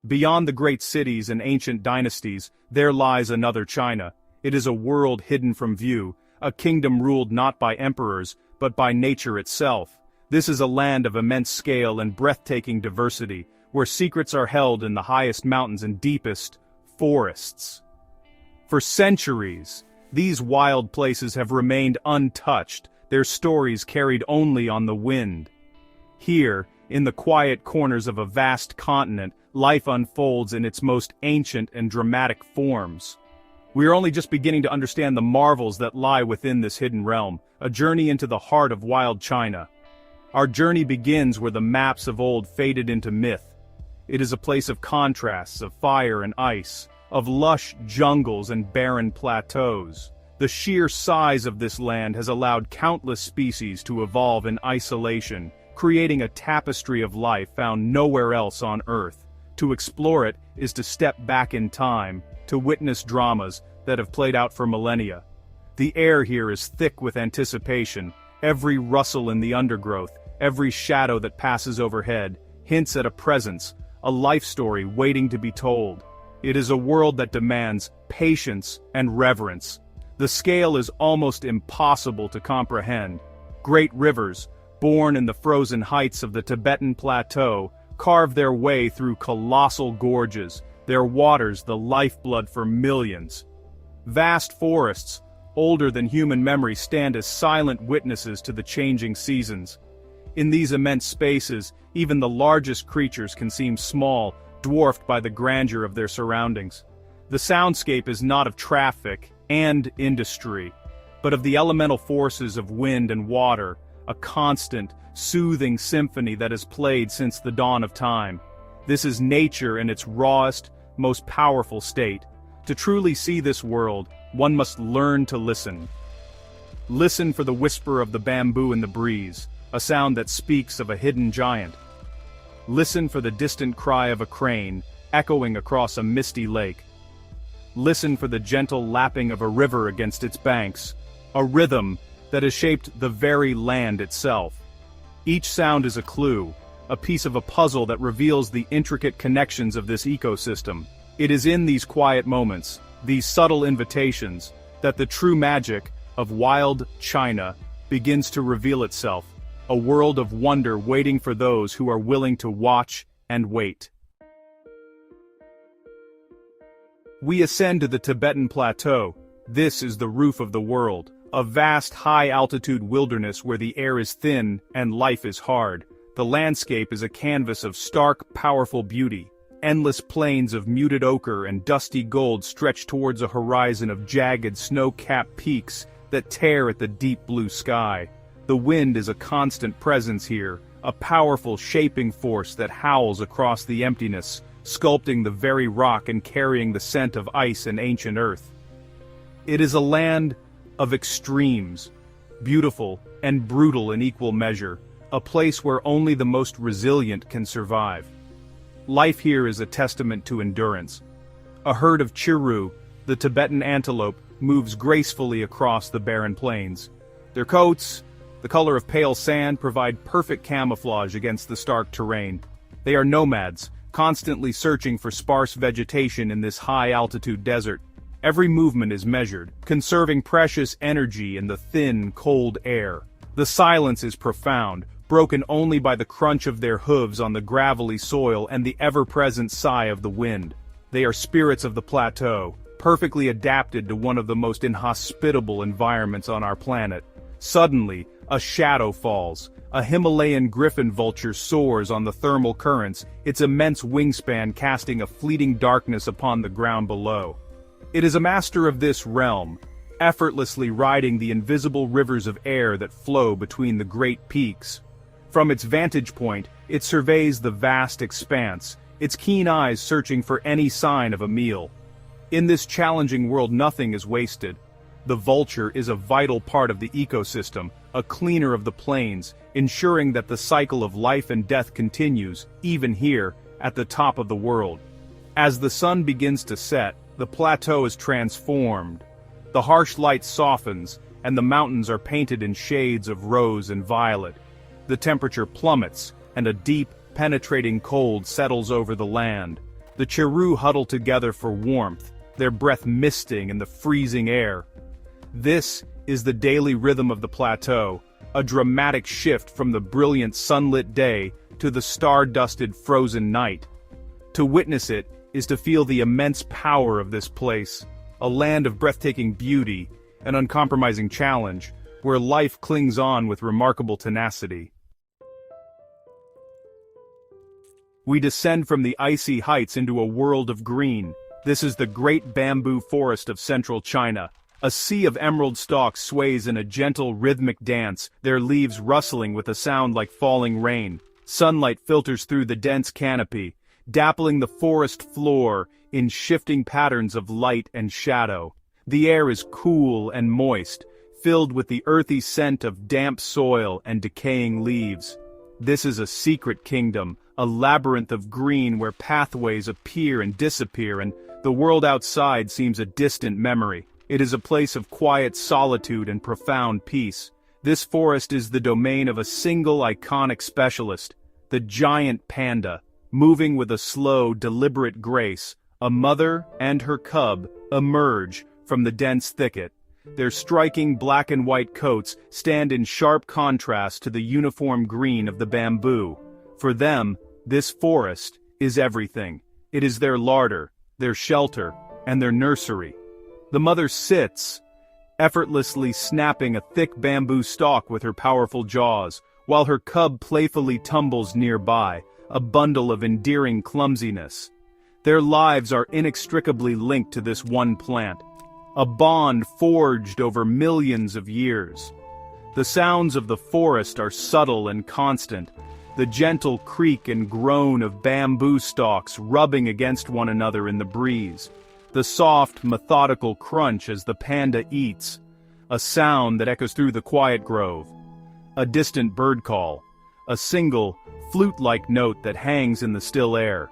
Beyond the great cities and ancient dynasties, there lies another China. It is a world hidden from view, a kingdom ruled not by emperors, but by nature itself. This is a land of immense scale and breathtaking diversity, where secrets are held in the highest mountains and deepest forests. For centuries, these wild places have remained untouched, their stories carried only on the wind. Here, in the quiet corners of a vast continent, life unfolds in its most ancient and dramatic forms. We are only just beginning to understand the marvels that lie within this hidden realm, a journey into the heart of wild China. Our journey begins where the maps of old faded into myth. It is a place of contrasts, of fire and ice, of lush jungles and barren plateaus. The sheer size of this land has allowed countless species to evolve in isolation, creating a tapestry of life found nowhere else on Earth. To explore it is to step back in time, to witness dramas that have played out for millennia. The air here is thick with anticipation. Every rustle in the undergrowth, every shadow that passes overhead, hints at a presence, a life story waiting to be told. It is a world that demands patience and reverence. The scale is almost impossible to comprehend. Great rivers, born in the frozen heights of the Tibetan Plateau, carve their way through colossal gorges, their waters the lifeblood for millions. Vast forests, older than human memory, stand as silent witnesses to the changing seasons. In these immense spaces, even the largest creatures can seem small, dwarfed by the grandeur of their surroundings. The soundscape is not of traffic and industry, but of the elemental forces of wind and water, a constant, soothing symphony that has played since the dawn of time. This is nature in its rawest, most powerful state. To truly see this world, one must learn to listen. Listen for the whisper of the bamboo in the breeze, a sound that speaks of a hidden giant. Listen for the distant cry of a crane, echoing across a misty lake. Listen for the gentle lapping of a river against its banks, a rhythm that has shaped the very land itself. Each sound is a clue, a piece of a puzzle that reveals the intricate connections of this ecosystem. It is in these quiet moments, these subtle invitations, that the true magic of wild China begins to reveal itself, a world of wonder waiting for those who are willing to watch and wait. We ascend to the Tibetan Plateau. This is the roof of the world, a vast high-altitude wilderness where the air is thin and life is hard. The landscape is a canvas of stark, powerful beauty. Endless plains of muted ochre and dusty gold stretch towards a horizon of jagged, snow-capped peaks that tear at the deep blue sky. The wind is a constant presence here, a powerful shaping force that howls across the emptiness, sculpting the very rock and carrying the scent of ice and ancient earth. It is a land of extremes, beautiful and brutal in equal measure, a place where only the most resilient can survive. Life here is a testament to endurance. A herd of chiru, the Tibetan antelope, moves gracefully across the barren plains. Their coats, the color of pale sand, provide perfect camouflage against the stark terrain. They are nomads, constantly searching for sparse vegetation in this high-altitude desert. Every movement is measured, conserving precious energy in the thin, cold air. The silence is profound, broken only by the crunch of their hooves on the gravelly soil and the ever-present sigh of the wind. They are spirits of the plateau, perfectly adapted to one of the most inhospitable environments on our planet. Suddenly, a shadow falls. A Himalayan griffin vulture soars on the thermal currents, its immense wingspan casting a fleeting darkness upon the ground below. It is a master of this realm, effortlessly riding the invisible rivers of air that flow between the great peaks. From its vantage point, it surveys the vast expanse, its keen eyes searching for any sign of a meal. In this challenging world, nothing is wasted. The vulture is a vital part of the ecosystem, a cleaner of the plains, ensuring that the cycle of life and death continues, even here, at the top of the world. As the sun begins to set, the plateau is transformed. The harsh light softens, and the mountains are painted in shades of rose and violet. The temperature plummets, and a deep, penetrating cold settles over the land. The Chiru huddle together for warmth, their breath misting in the freezing air. This is the daily rhythm of the plateau, a dramatic shift from the brilliant sunlit day to the star-dusted frozen night. To witness it is to feel the immense power of this place, a land of breathtaking beauty, an uncompromising challenge, where life clings on with remarkable tenacity. We descend from the icy heights into a world of green. This is the great bamboo forest of central China. A sea of emerald stalks sways in a gentle rhythmic dance, their leaves rustling with a sound like falling rain. Sunlight filters through the dense canopy, dappling the forest floor in shifting patterns of light and shadow. The air is cool and moist, filled with the earthy scent of damp soil and decaying leaves. This is a secret kingdom, a labyrinth of green where pathways appear and disappear, and the world outside seems a distant memory. It is a place of quiet solitude and profound peace. This forest is the domain of a single iconic specialist, the giant panda. Moving with a slow, deliberate grace, a mother and her cub emerge from the dense thicket. Their striking black and white coats stand in sharp contrast to the uniform green of the bamboo. For them, this forest is everything. It is their larder, their shelter, and their nursery. The mother sits, effortlessly snapping a thick bamboo stalk with her powerful jaws, while her cub playfully tumbles nearby, a bundle of endearing clumsiness. Their lives are inextricably linked to this one plant, a bond forged over millions of years. The sounds of the forest are subtle and constant, the gentle creak and groan of bamboo stalks rubbing against one another in the breeze, the soft, methodical crunch as the panda eats, a sound that echoes through the quiet grove, a distant bird call, a single, flute-like note that hangs in the still air.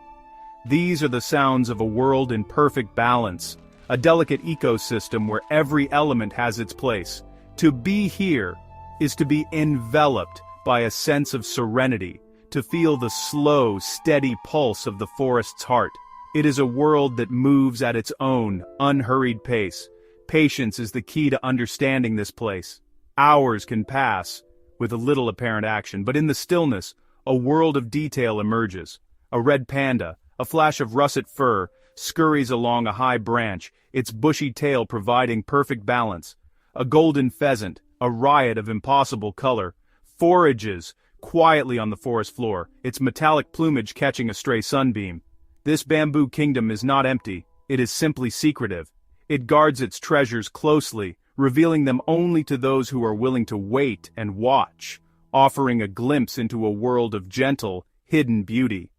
These are the sounds of a world in perfect balance, a delicate ecosystem where every element has its place. To be here is to be enveloped by a sense of serenity, to feel the slow, steady pulse of the forest's heart. It is a world that moves at its own, unhurried pace. Patience is the key to understanding this place. Hours can pass with a little apparent action, but in the stillness, a world of detail emerges. A red panda, a flash of russet fur, scurries along a high branch, its bushy tail providing perfect balance. A golden pheasant, a riot of impossible color, forages quietly on the forest floor, its metallic plumage catching a stray sunbeam. This bamboo kingdom is not empty, it is simply secretive. It guards its treasures closely, revealing them only to those who are willing to wait and watch, offering a glimpse into a world of gentle, hidden beauty.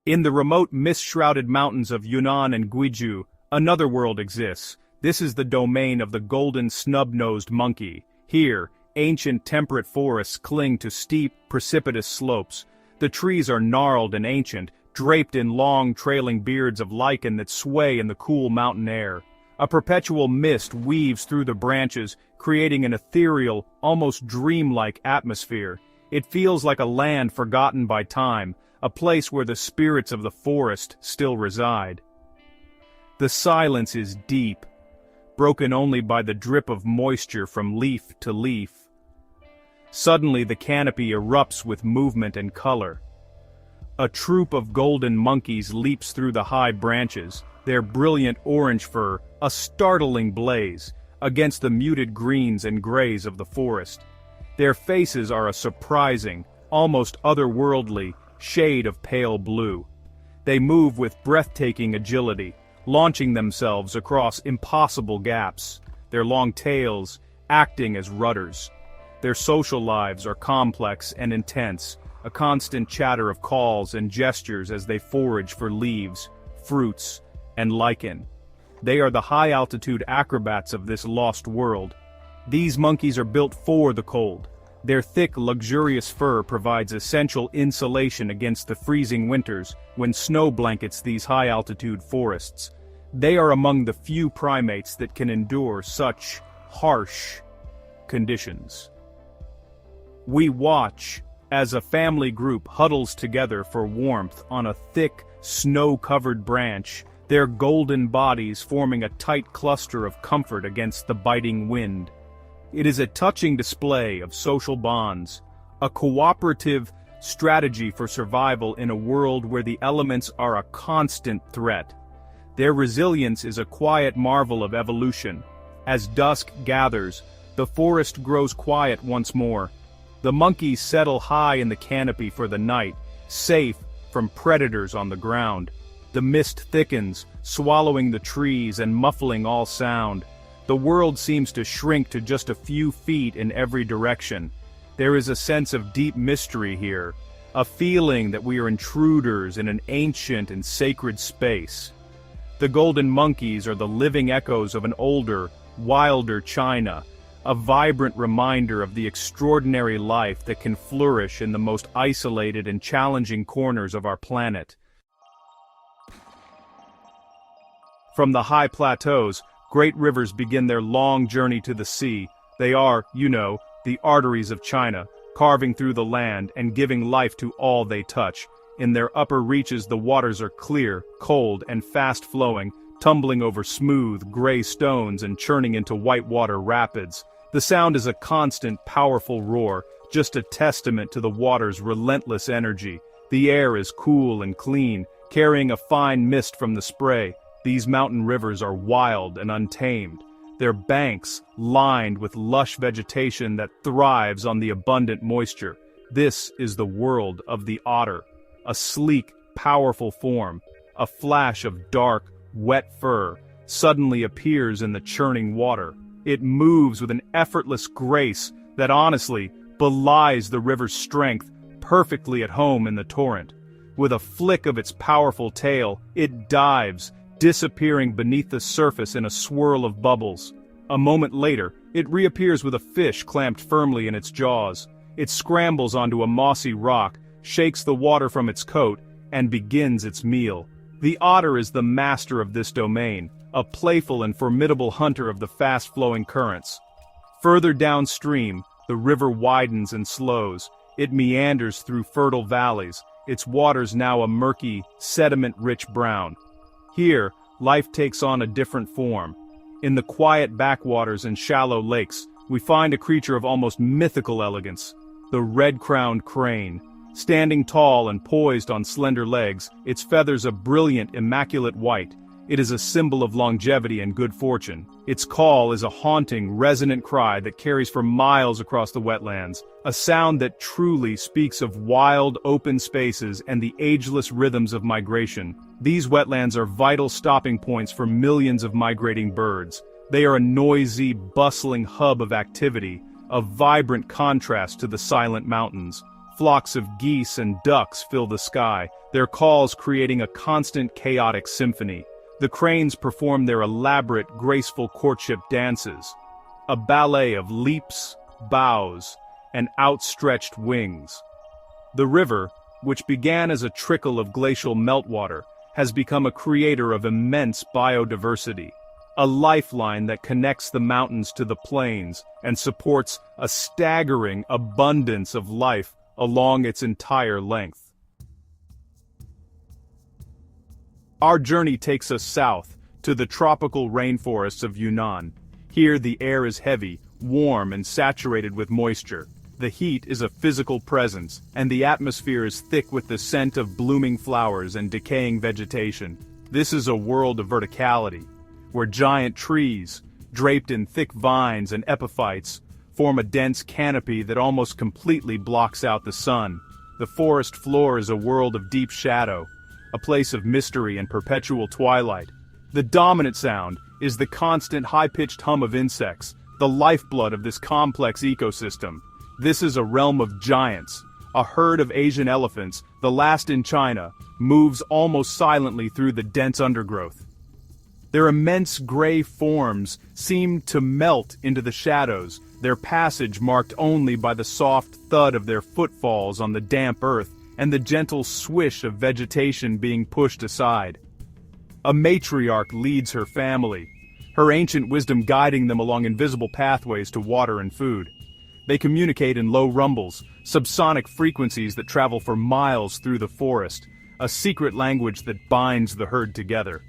In the remote mist-shrouded mountains of Yunnan and Guizhou, another world exists. This is the domain of the golden snub-nosed monkey. Here, ancient temperate forests cling to steep, precipitous slopes. The trees are gnarled and ancient, draped in long, trailing beards of lichen that sway in the cool mountain air. A perpetual mist weaves through the branches, creating an ethereal, almost dreamlike atmosphere. It feels like a land forgotten by time, a place where the spirits of the forest still reside. The silence is deep, broken only by the drip of moisture from leaf to leaf. Suddenly the canopy erupts with movement and color. A troop of golden monkeys leaps through the high branches, their brilliant orange fur a startling blaze against the muted greens and grays of the forest. Their faces are a surprising, almost otherworldly, shade of pale blue. They move with breathtaking agility, launching themselves across impossible gaps, their long tails acting as rudders. Their social lives are complex and intense, a constant chatter of calls and gestures as they forage for leaves, fruits, and lichen. They are the high-altitude acrobats of this lost world. These monkeys are built for the cold. Their thick, luxurious fur provides essential insulation against the freezing winters when snow blankets these high-altitude forests. They are among the few primates that can endure such harsh conditions. We watch as a family group huddles together for warmth on a thick, snow-covered branch, their golden bodies forming a tight cluster of comfort against the biting wind. It is a touching display of social bonds, a cooperative strategy for survival in a world where the elements are a constant threat. Their resilience is a quiet marvel of evolution. As dusk gathers, the forest grows quiet once more. The monkeys settle high in the canopy for the night, safe from predators on the ground. The mist thickens, swallowing the trees and muffling all sound. The world seems to shrink to just a few feet in every direction. There is a sense of deep mystery here, a feeling that we are intruders in an ancient and sacred space. The golden monkeys are the living echoes of an older, wilder China, a vibrant reminder of the extraordinary life that can flourish in the most isolated and challenging corners of our planet. From the high plateaus, great rivers begin their long journey to the sea. They are, the arteries of China, carving through the land and giving life to all they touch. In their upper reaches the waters are clear, cold, and fast-flowing, tumbling over smooth, gray stones and churning into whitewater rapids. The sound is a constant, powerful roar, just a testament to the water's relentless energy. The air is cool and clean, carrying a fine mist from the spray. These mountain rivers are wild and untamed, their banks lined with lush vegetation that thrives on the abundant moisture. This is the world of the otter, a sleek, powerful form. A flash of dark, wet fur suddenly appears in the churning water. It moves with an effortless grace that honestly belies the river's strength, perfectly at home in the torrent. With a flick of its powerful tail, it dives, disappearing beneath the surface in a swirl of bubbles. A moment later, it reappears with a fish clamped firmly in its jaws. It scrambles onto a mossy rock, shakes the water from its coat, and begins its meal. The otter is the master of this domain, a playful and formidable hunter of the fast-flowing currents. Further downstream, the river widens and slows. It meanders through fertile valleys, its waters now a murky, sediment-rich brown. Here, life takes on a different form. In the quiet backwaters and shallow lakes, we find a creature of almost mythical elegance, the red-crowned crane. Standing tall and poised on slender legs, its feathers a brilliant, immaculate white. It is a symbol of longevity and good fortune. Its call is a haunting, resonant cry that carries for miles across the wetlands, a sound that truly speaks of wild, open spaces and the ageless rhythms of migration. These wetlands are vital stopping points for millions of migrating birds. They are a noisy, bustling hub of activity, a vibrant contrast to the silent mountains. Flocks of geese and ducks fill the sky, their calls creating a constant chaotic symphony. The cranes perform their elaborate, graceful courtship dances, a ballet of leaps, bows, and outstretched wings. The river, which began as a trickle of glacial meltwater, has become a creator of immense biodiversity, a lifeline that connects the mountains to the plains and supports a staggering abundance of life along its entire length. Our journey takes us south, to the tropical rainforests of Yunnan. Here the air is heavy, warm and saturated with moisture. The heat is a physical presence, and the atmosphere is thick with the scent of blooming flowers and decaying vegetation. This is a world of verticality, where giant trees, draped in thick vines and epiphytes, form a dense canopy that almost completely blocks out the sun. The forest floor is a world of deep shadow, a place of mystery and perpetual twilight. The dominant sound is the constant high-pitched hum of insects, the lifeblood of this complex ecosystem. This is a realm of giants. A herd of Asian elephants, the last in China, moves almost silently through the dense undergrowth. Their immense gray forms seem to melt into the shadows, their passage marked only by the soft thud of their footfalls on the damp earth and the gentle swish of vegetation being pushed aside. A matriarch leads her family, her ancient wisdom guiding them along invisible pathways to water and food. They communicate in low rumbles, subsonic frequencies that travel for miles through the forest, a secret language that binds the herd together.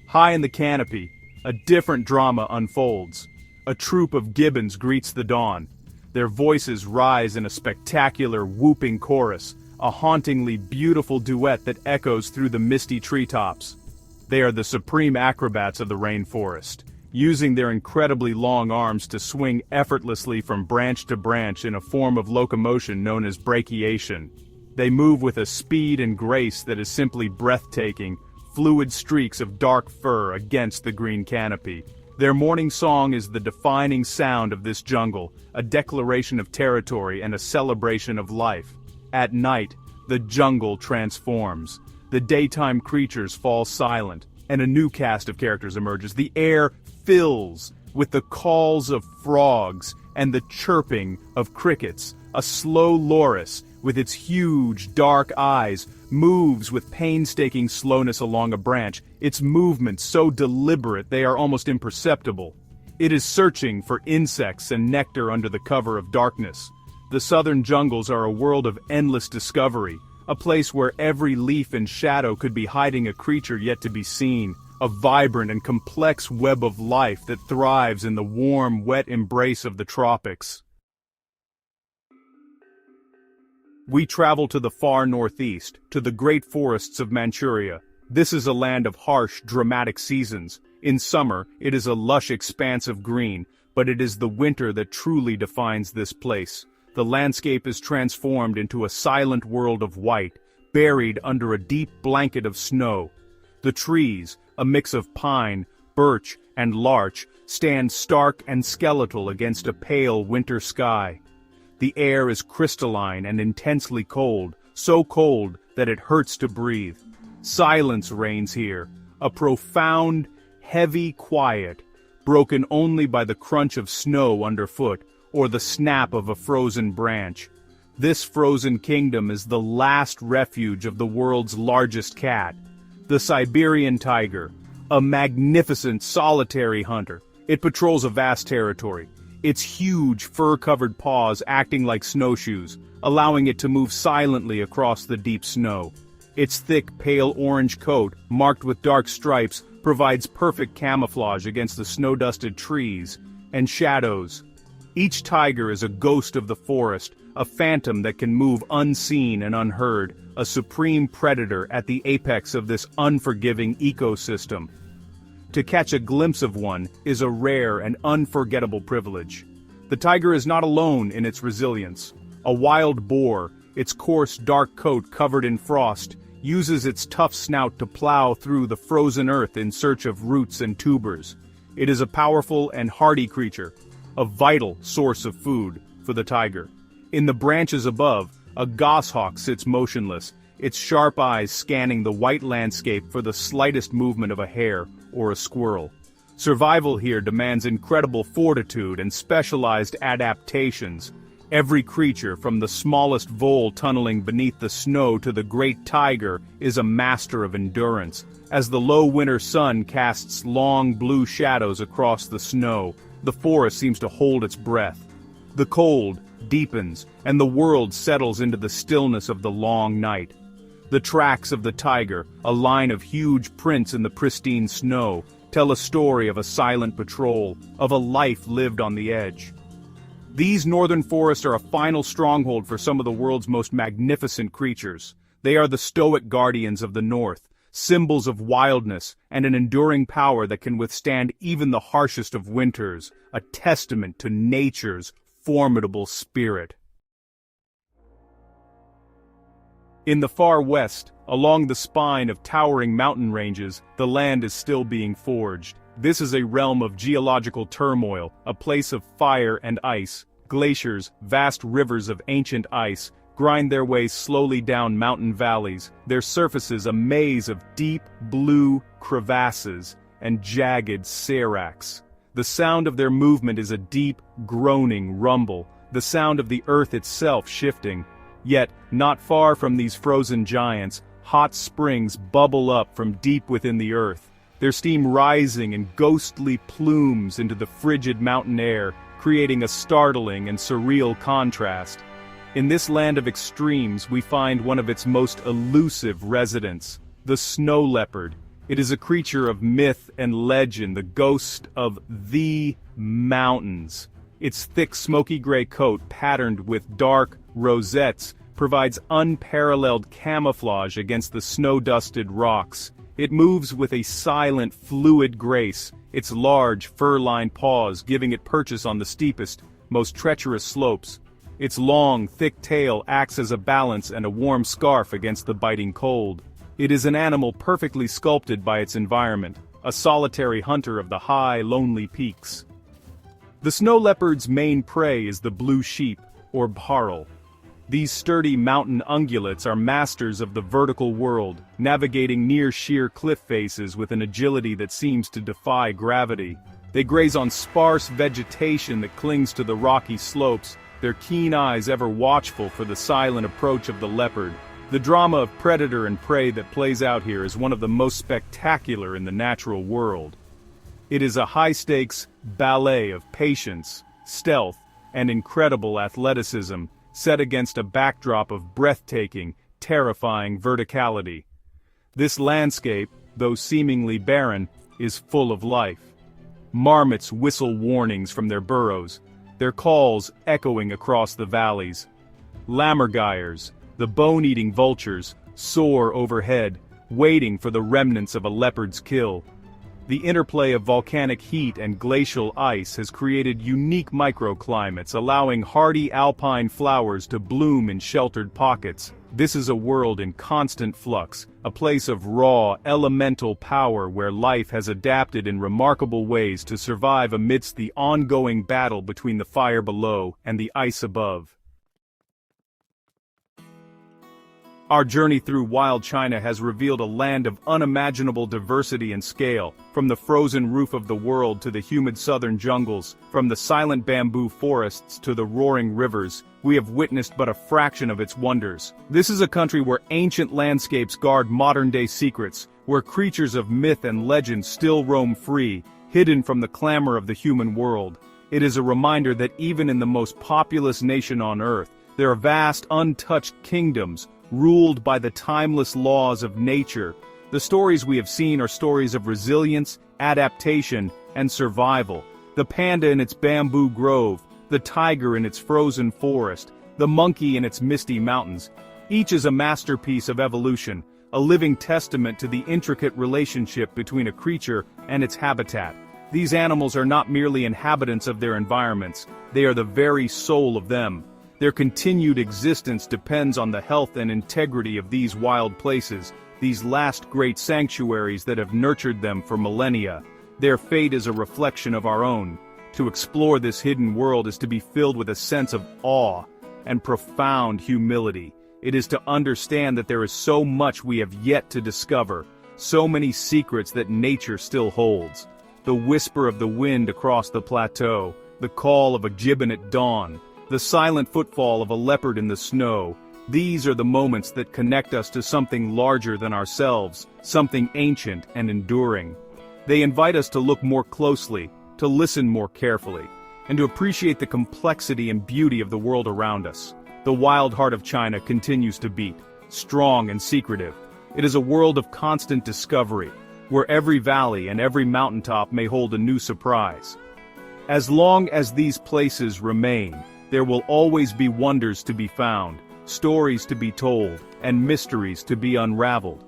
High in the canopy, a different drama unfolds. A troop of gibbons greets the dawn. Their voices rise in a spectacular, whooping chorus, a hauntingly beautiful duet that echoes through the misty treetops. They are the supreme acrobats of the rainforest, using their incredibly long arms to swing effortlessly from branch to branch in a form of locomotion known as brachiation. They move with a speed and grace that is simply breathtaking, fluid streaks of dark fur against the green canopy. Their morning song is the defining sound of this jungle, a declaration of territory and a celebration of life. At night, the jungle transforms. The daytime creatures fall silent, and a new cast of characters emerges. The air fills with the calls of frogs and the chirping of crickets. A slow loris, with its huge, dark eyes, moves with painstaking slowness along a branch, its movements so deliberate they are almost imperceptible. It is searching for insects and nectar under the cover of darkness. The southern jungles are a world of endless discovery, a place where every leaf and shadow could be hiding a creature yet to be seen, a vibrant and complex web of life that thrives in the warm, wet embrace of the tropics. We travel to the far northeast, to the great forests of Manchuria. This is a land of harsh, dramatic seasons. In summer, it is a lush expanse of green, but it is the winter that truly defines this place. The landscape is transformed into a silent world of white, buried under a deep blanket of snow. The trees, a mix of pine, birch, and larch, stand stark and skeletal against a pale winter sky. The air is crystalline and intensely cold, so cold that it hurts to breathe. Silence reigns here, a profound, heavy quiet, broken only by the crunch of snow underfoot or the snap of a frozen branch. This frozen kingdom is the last refuge of the world's largest cat, the Siberian tiger, a magnificent solitary hunter. It patrols a vast territory, its huge fur-covered paws acting like snowshoes, allowing it to move silently across the deep snow. Its thick, pale orange coat, marked with dark stripes, provides perfect camouflage against the snow-dusted trees and shadows. Each tiger is a ghost of the forest, a phantom that can move unseen and unheard, a supreme predator at the apex of this unforgiving ecosystem. To catch a glimpse of one is a rare and unforgettable privilege. The tiger is not alone in its resilience. A wild boar, its coarse dark coat covered in frost, uses its tough snout to plow through the frozen earth in search of roots and tubers. It is a powerful and hardy creature, a vital source of food for the tiger. In the branches above, a goshawk sits motionless, its sharp eyes scanning the white landscape for the slightest movement of a hare or a squirrel. Survival here demands incredible fortitude and specialized adaptations. Every creature, from the smallest vole tunneling beneath the snow to the great tiger, is a master of endurance. As the low winter sun casts long blue shadows across the snow, the forest seems to hold its breath. The cold deepens, and the world settles into the stillness of the long night. The tracks of the tiger, a line of huge prints in the pristine snow, tell a story of a silent patrol, of a life lived on the edge. These northern forests are a final stronghold for some of the world's most magnificent creatures. They are the stoic guardians of the north, symbols of wildness and an enduring power that can withstand even the harshest of winters, a testament to nature's formidable spirit. In the far west, along the spine of towering mountain ranges, the land is still being forged. This is a realm of geological turmoil, a place of fire and ice. Glaciers, vast rivers of ancient ice, grind their way slowly down mountain valleys, their surfaces a maze of deep blue crevasses and jagged seracs. The sound of their movement is a deep, groaning rumble, the sound of the earth itself shifting. Yet, not far from these frozen giants, hot springs bubble up from deep within the earth, their steam rising in ghostly plumes into the frigid mountain air, creating a startling and surreal contrast. In this land of extremes, we find one of its most elusive residents, the snow leopard. It is a creature of myth and legend, the ghost of the mountains. Its thick smoky gray coat, patterned with dark rosettes, provides unparalleled camouflage against the snow-dusted rocks. It moves with a silent, fluid grace, its large, fur-lined paws giving it purchase on the steepest, most treacherous slopes. Its long, thick tail acts as a balance and a warm scarf against the biting cold. It is an animal perfectly sculpted by its environment, a solitary hunter of the high, lonely peaks. The snow leopard's main prey is the blue sheep, or bharl. These sturdy mountain ungulates are masters of the vertical world, navigating near sheer cliff faces with an agility that seems to defy gravity. They graze on sparse vegetation that clings to the rocky slopes, their keen eyes ever watchful for the silent approach of the leopard. The drama of predator and prey that plays out here is one of the most spectacular in the natural world. It is a high-stakes ballet of patience, stealth, and incredible athleticism, set against a backdrop of breathtaking, terrifying verticality. This landscape, though seemingly barren, is full of life. Marmots whistle warnings from their burrows, their calls echoing across the valleys. Lammergeiers, the bone-eating vultures, soar overhead, waiting for the remnants of a leopard's kill. The interplay of volcanic heat and glacial ice has created unique microclimates, allowing hardy alpine flowers to bloom in sheltered pockets. This is a world in constant flux, a place of raw, elemental power where life has adapted in remarkable ways to survive amidst the ongoing battle between the fire below and the ice above. Our journey through wild China has revealed a land of unimaginable diversity and scale, from the frozen roof of the world to the humid southern jungles, from the silent bamboo forests to the roaring rivers. We have witnessed but a fraction of its wonders. This is a country where ancient landscapes guard modern-day secrets, where creatures of myth and legend still roam free, hidden from the clamor of the human world. It is a reminder that even in the most populous nation on earth, there are vast, untouched kingdoms, ruled by the timeless laws of nature. The stories we have seen are stories of resilience, adaptation, and survival. The panda in its bamboo grove, the tiger in its frozen forest, the monkey in its misty mountains. Each is a masterpiece of evolution, a living testament to the intricate relationship between a creature and its habitat. These animals are not merely inhabitants of their environments, they are the very soul of them. Their continued existence depends on the health and integrity of these wild places, these last great sanctuaries that have nurtured them for millennia. Their fate is a reflection of our own. To explore this hidden world is to be filled with a sense of awe and profound humility. It is to understand that there is so much we have yet to discover, so many secrets that nature still holds. The whisper of the wind across the plateau, the call of a gibbon at dawn, the silent footfall of a leopard in the snow. These are the moments that connect us to something larger than ourselves, something ancient and enduring. They invite us to look more closely, to listen more carefully, and to appreciate the complexity and beauty of the world around us. The wild heart of China continues to beat, strong and secretive. It is a world of constant discovery, where every valley and every mountaintop may hold a new surprise. As long as these places remain, there will always be wonders to be found, stories to be told, and mysteries to be unraveled.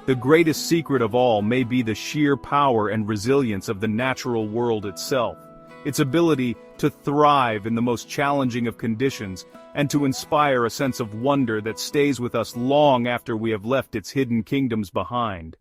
The greatest secret of all may be the sheer power and resilience of the natural world itself, its ability to thrive in the most challenging of conditions, and to inspire a sense of wonder that stays with us long after we have left its hidden kingdoms behind.